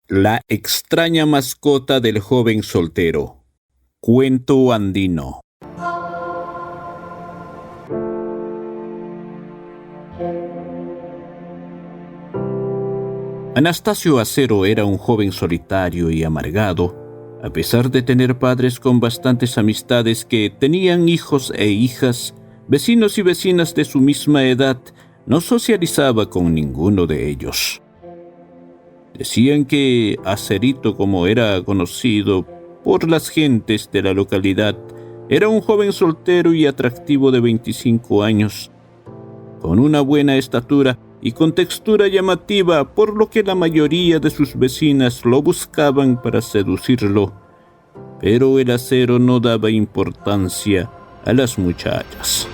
La extraña mascota del joven soltero. Cuento andino. Anastasio Acero era un joven solitario y amargado, a pesar de tener padres con bastantes amistades que tenían hijos e hijas, vecinos y vecinas de su misma edad. No socializaba con ninguno de ellos. Decían que Acerito, como era conocido por las gentes de la localidad, era un joven soltero y atractivo de 25 años, con una buena estatura y con textura llamativa, por lo que la mayoría de sus vecinas lo buscaban para seducirlo. Pero el Acero no daba importancia a las muchachas.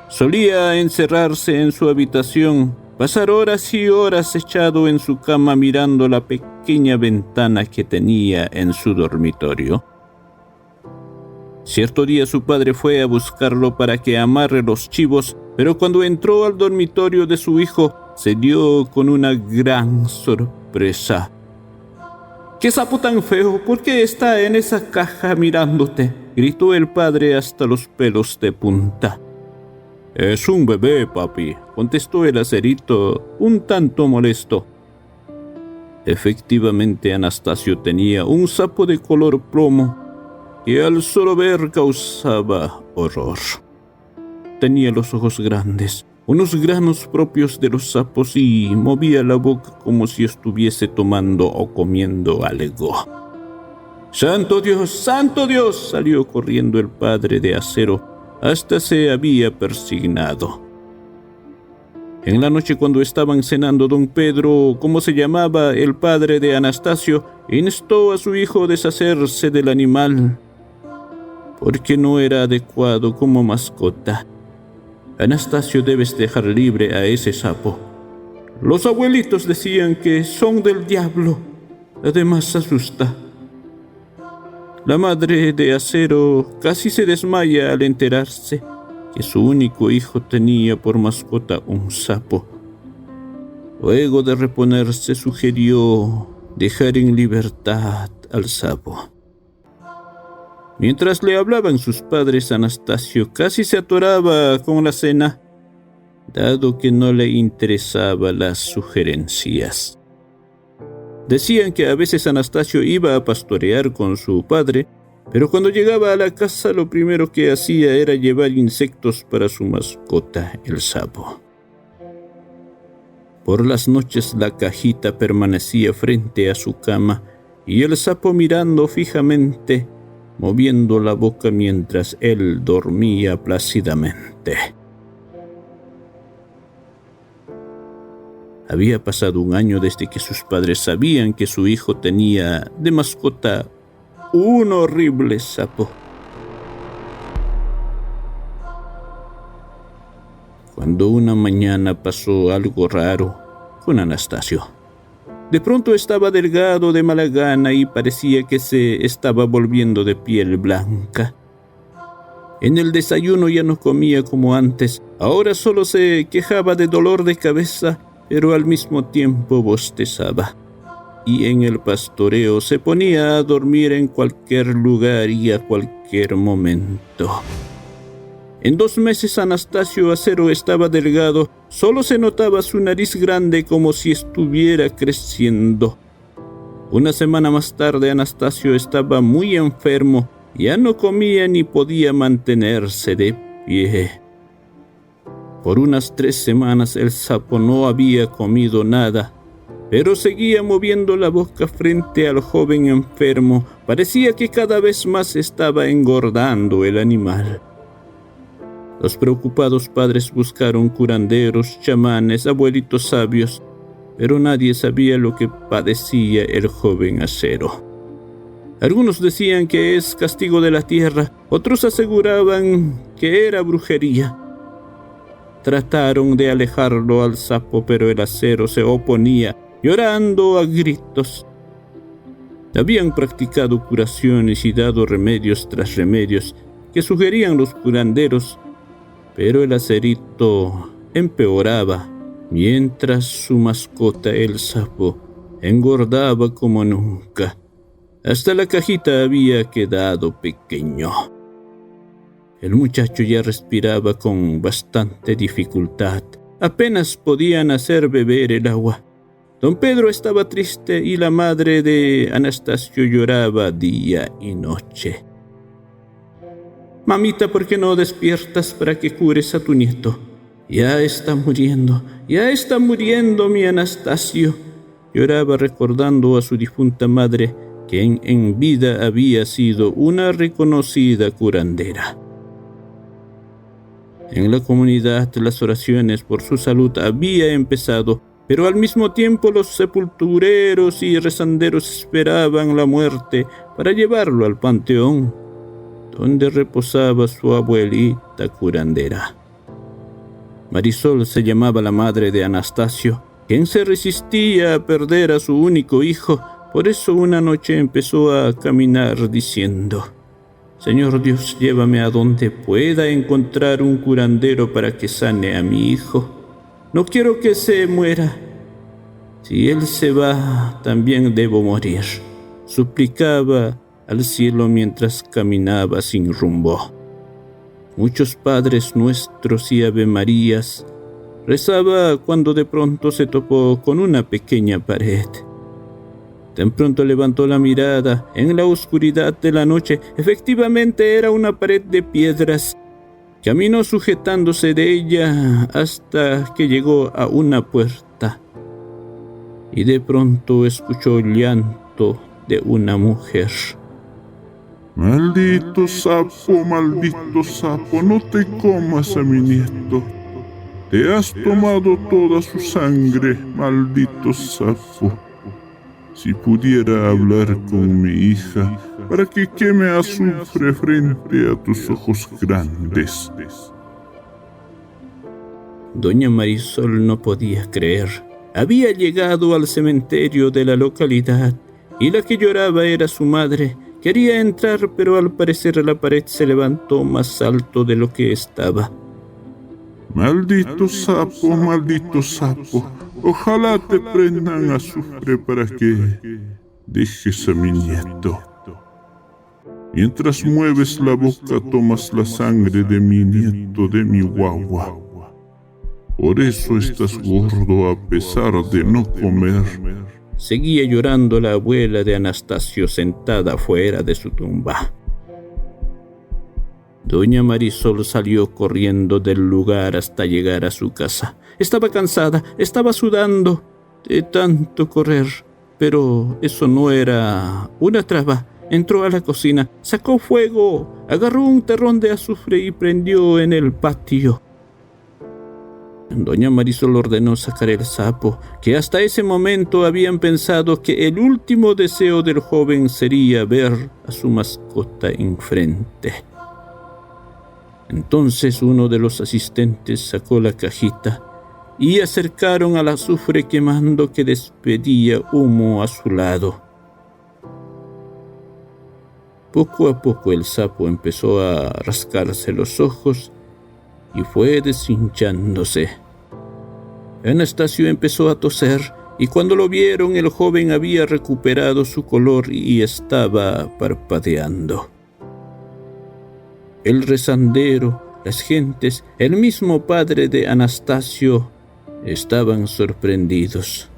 Solía encerrarse en su habitación, pasar horas y horas echado en su cama mirando la pequeña ventana que tenía en su dormitorio. Cierto día su padre fue a buscarlo para que amarre los chivos, pero cuando entró al dormitorio de su hijo, se dio con una gran sorpresa. «¡Qué sapo tan feo! ¿Por qué está en esa caja mirándote?», gritó el padre hasta los pelos de punta. «Es un bebé, papi», contestó el Acerito, un tanto molesto. Efectivamente, Anastasio tenía un sapo de color plomo que al solo ver causaba horror. Tenía los ojos grandes, unos granos propios de los sapos, y movía la boca como si estuviese tomando o comiendo algo. ¡Santo Dios! ¡Santo Dios!, salió corriendo el padre de Acero. Hasta se había persignado. En la noche, cuando estaban cenando, don Pedro, como se llamaba el padre de Anastasio, instó a su hijo a deshacerse del animal, porque no era adecuado como mascota. «Anastasio, debes dejar libre a ese sapo. Los abuelitos decían que son del diablo. Además, asusta». La madre de Acero casi se desmaya al enterarse que su único hijo tenía por mascota un sapo. Luego de reponerse, sugirió dejar en libertad al sapo. Mientras le hablaban sus padres, Anastasio casi se atoraba con la cena, dado que no le interesaban las sugerencias. Decían que a veces Anastasio iba a pastorear con su padre, pero cuando llegaba a la casa lo primero que hacía era llevar insectos para su mascota, el sapo. Por las noches la cajita permanecía frente a su cama y el sapo mirando fijamente, moviendo la boca mientras él dormía plácidamente. Había pasado un año desde que sus padres sabían que su hijo tenía de mascota un horrible sapo. Cuando una mañana pasó algo raro con Anastasio. De pronto estaba delgado de mala gana y parecía que se estaba volviendo de piel blanca. En el desayuno ya no comía como antes, ahora solo se quejaba de dolor de cabeza, pero al mismo tiempo bostezaba. Y en el pastoreo se ponía a dormir en cualquier lugar y a cualquier momento. En 2 meses Anastasio Acero estaba delgado, solo se notaba su nariz grande como si estuviera creciendo. Una semana más tarde Anastasio estaba muy enfermo, ya no comía ni podía mantenerse de pie. Por unas 3 semanas el sapo no había comido nada, pero seguía moviendo la boca frente al joven enfermo. Parecía que cada vez más estaba engordando el animal. Los preocupados padres buscaron curanderos, chamanes, abuelitos sabios, pero nadie sabía lo que padecía el joven Acero. Algunos decían que es castigo de la tierra, otros aseguraban que era brujería. Trataron de alejarlo al sapo, pero el Acero se oponía, llorando a gritos. Habían practicado curaciones y dado remedios tras remedios que sugerían los curanderos, pero el Acerito empeoraba mientras su mascota, el sapo, engordaba como nunca. Hasta la cajita había quedado pequeño. El muchacho ya respiraba con bastante dificultad. Apenas podían hacer beber el agua. Don Pedro estaba triste y la madre de Anastasio lloraba día y noche. «Mamita, ¿por qué no despiertas para que cures a tu nieto? Ya está muriendo mi Anastasio», lloraba recordando a su difunta madre, quien en vida había sido una reconocida curandera. En la comunidad las oraciones por su salud habían empezado, pero al mismo tiempo los sepultureros y rezanderos esperaban la muerte para llevarlo al panteón, donde reposaba su abuelita curandera. Marisol se llamaba la madre de Anastasio, quien se resistía a perder a su único hijo. Por eso una noche empezó a caminar diciendo: «Señor Dios, llévame a donde pueda encontrar un curandero para que sane a mi hijo. No quiero que se muera. Si él se va, también debo morir», suplicaba al cielo mientras caminaba sin rumbo. Muchos Padres Nuestros y Ave Marías rezaba cuando de pronto se topó con una pequeña pared. Tan pronto levantó la mirada en la oscuridad de la noche. Efectivamente era una pared de piedras. Caminó sujetándose de ella hasta que llegó a una puerta. Y de pronto escuchó el llanto de una mujer. «Maldito sapo, no te comas a mi nieto. Te has tomado toda su sangre, maldito sapo. Si pudiera hablar con mi hija para que queme azufre frente a tus ojos grandes». Doña Marisol no podía creer. Había llegado al cementerio de la localidad y la que lloraba era su madre. Quería entrar, pero al parecer la pared se levantó más alto de lo que estaba. Maldito sapo, ojalá te prendan azufre para que dejes a mi nieto. Mientras mueves la boca tomas la sangre de mi nieto, de mi guagua. Por eso estás gordo a pesar de no comer. Seguía llorando la abuela de Anastasio sentada fuera de su tumba. Doña Marisol salió corriendo del lugar hasta llegar a su casa. Estaba cansada, estaba sudando de tanto correr, pero eso no era una traba. Entró a la cocina, sacó fuego, agarró un terrón de azufre y prendió en el patio. Doña Marisol ordenó sacar el sapo, que hasta ese momento habían pensado que el último deseo del joven sería ver a su mascota enfrente. Entonces uno de los asistentes sacó la cajita y acercaron al azufre quemando que despedía humo a su lado. Poco a poco el sapo empezó a rascarse los ojos y fue deshinchándose. Anastasio empezó a toser y cuando lo vieron el joven había recuperado su color y estaba parpadeando. El rezandero, las gentes, el mismo padre de Anastasio estaban sorprendidos.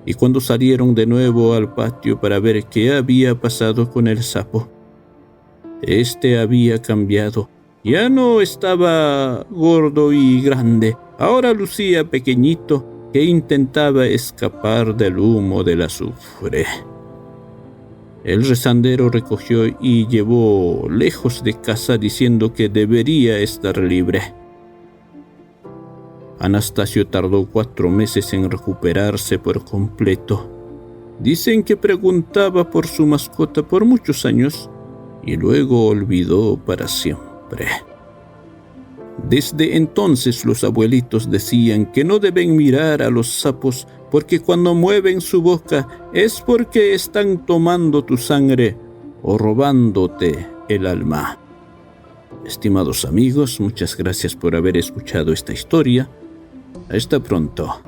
Y cuando salieron de nuevo al patio para ver qué había pasado con el sapo, este había cambiado. Ya no estaba gordo y grande, ahora lucía pequeñito que intentaba escapar del humo del azufre. El rezandero recogió y llevó lejos de casa diciendo que debería estar libre. Anastasio tardó 4 meses en recuperarse por completo. Dicen que preguntaba por su mascota por muchos años y luego olvidó para siempre. Desde entonces los abuelitos decían que no deben mirar a los sapos porque cuando mueven su boca es porque están tomando tu sangre o robándote el alma. Estimados amigos, muchas gracias por haber escuchado esta historia. Hasta pronto.